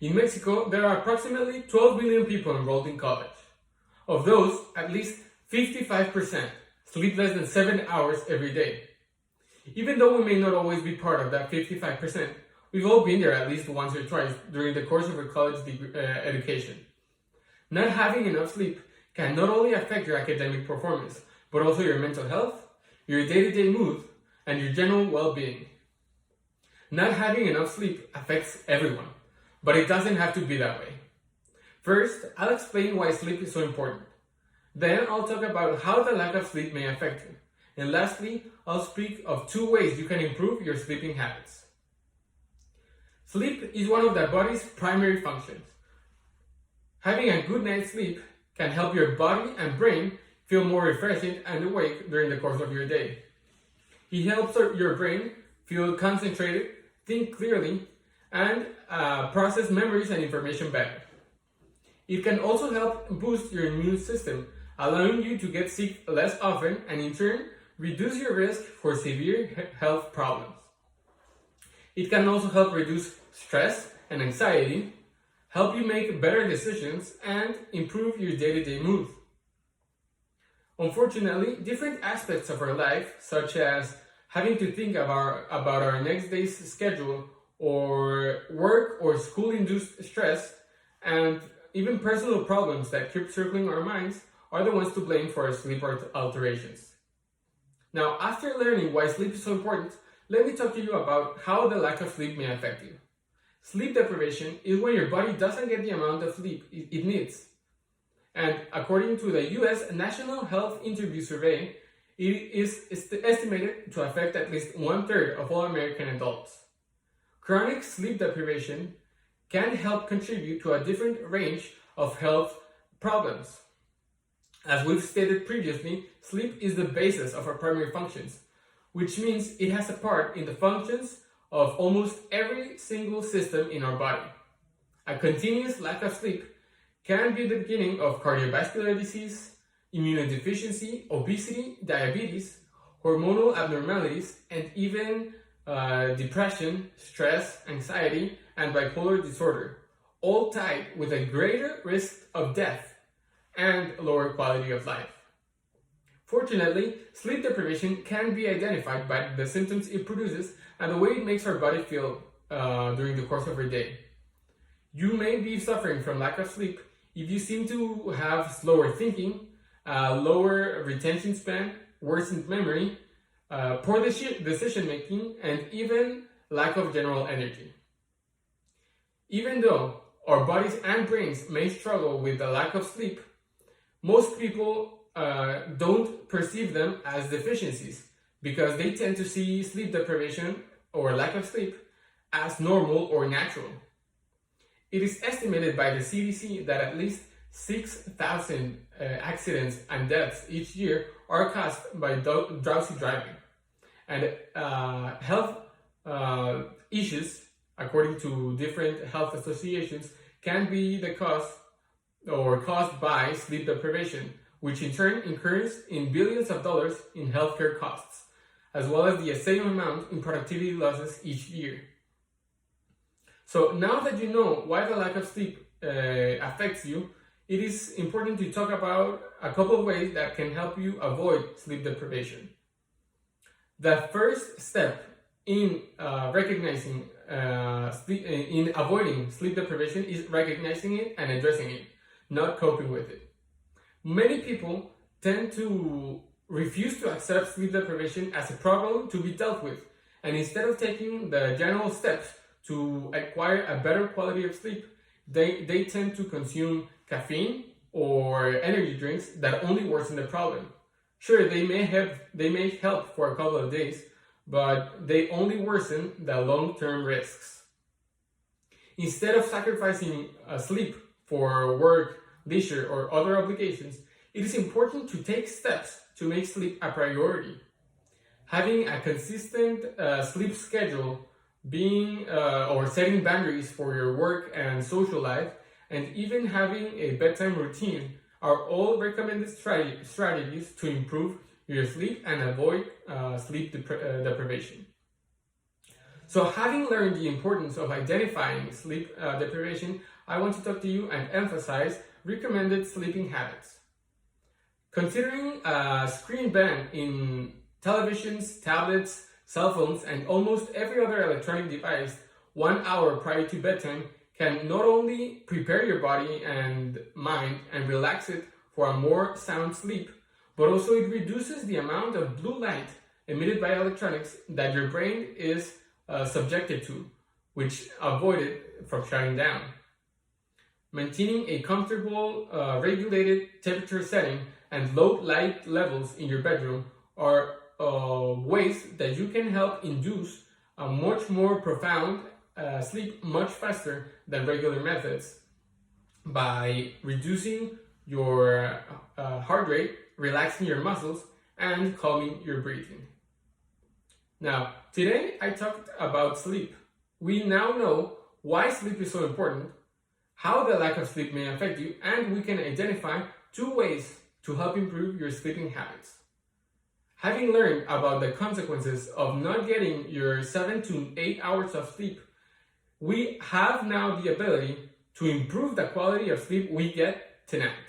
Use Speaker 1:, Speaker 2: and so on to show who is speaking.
Speaker 1: In Mexico, there are approximately 12 million people enrolled in college. Of those, at least 55% sleep less than 7 hours every day. Even though we may not always be part of that 55%, we've all been there at least once or twice during the course of a college education. Not having enough sleep can not only affect your academic performance, but also your mental health, your day-to-day mood, and your general well-being. Not having enough sleep affects everyone, but it doesn't have to be that way. First, I'll explain why sleep is so important. Then I'll talk about how the lack of sleep may affect you. And lastly, I'll speak of 2 ways you can improve your sleeping habits. Sleep is one of the body's primary functions. Having a good night's sleep can help your body and brain feel more refreshed and awake during the course of your day. It helps your brain feel concentrated, think clearly, and process memories and information better. It can also help boost your immune system, allowing you to get sick less often and in turn reduce your risk for severe health problems. It can also help reduce stress and anxiety, help you make better decisions, and improve your day-to-day mood. Unfortunately, different aspects of our life, such as having to think about our next day's schedule, or work or school-induced stress, and even personal problems that keep circling our minds, are the ones to blame for our sleep alterations. Now, after learning why sleep is so important, let me talk to you about how the lack of sleep may affect you. Sleep deprivation is when your body doesn't get the amount of sleep it needs. And according to the US National Health Interview Survey, it is estimated to affect at least 1/3 of all American adults. Chronic sleep deprivation can help contribute to a different range of health problems. As we've stated previously, sleep is the basis of our primary functions, which means it has a part in the functions of almost every single system in our body. A continuous lack of sleep can be the beginning of cardiovascular disease, immunodeficiency, obesity, diabetes, hormonal abnormalities, and even depression, stress, anxiety, and bipolar disorder, all tied with a greater risk of death and lower quality of life. Fortunately, sleep deprivation can be identified by the symptoms it produces and the way it makes our body feel during the course of our day. You may be suffering from lack of sleep if you seem to have slower thinking, lower retention span, worsened memory, poor decision making, and even lack of general energy. Even though our bodies and brains may struggle with the lack of sleep, most people don't perceive them as deficiencies because they tend to see sleep deprivation or lack of sleep as normal or natural. It is estimated by the CDC that at least 6,000 accidents and deaths each year are caused by drowsy driving. And health issues, according to different health associations, can be the cause or caused by sleep deprivation, which in turn incurs in billions of dollars in healthcare costs, as well as the same amount in productivity losses each year. So now that you know why the lack of sleep affects you, it is important to talk about a couple of ways that can help you avoid sleep deprivation. The first step in in avoiding sleep deprivation is recognizing it and addressing it, not coping with it. Many people tend to refuse to accept sleep deprivation as a problem to be dealt with, and instead of taking the general steps to acquire a better quality of sleep, they tend to consume caffeine or energy drinks that only worsen the problem. Sure, they may help for a couple of days, but they only worsen the long-term risks. Instead of sacrificing sleep for work, leisure, or other obligations, it is important to take steps to make sleep a priority. Having a consistent sleep schedule, or setting boundaries for your work and social life, and even having a bedtime routine are all recommended strategies to improve your sleep and avoid sleep deprivation. So having learned the importance of identifying sleep deprivation, I want to talk to you and emphasize recommended sleeping habits. Considering a screen ban in televisions, tablets, cell phones, and almost every other electronic device 1 hour prior to bedtime can not only prepare your body and mind and relax it for a more sound sleep, but also it reduces the amount of blue light emitted by electronics that your brain is subjected to, which avoid it from shutting down. Maintaining a comfortable, regulated temperature setting and low light levels in your bedroom are ways that you can help induce a much more profound sleep much faster than regular methods by reducing your heart rate, relaxing your muscles, and calming your breathing. Now, today I talked about sleep. We now know why sleep is so important, how the lack of sleep may affect you, and we can identify 2 ways to help improve your sleeping habits. Having learned about the consequences of not getting your 7 to 8 hours of sleep, we have now the ability to improve the quality of sleep we get tonight.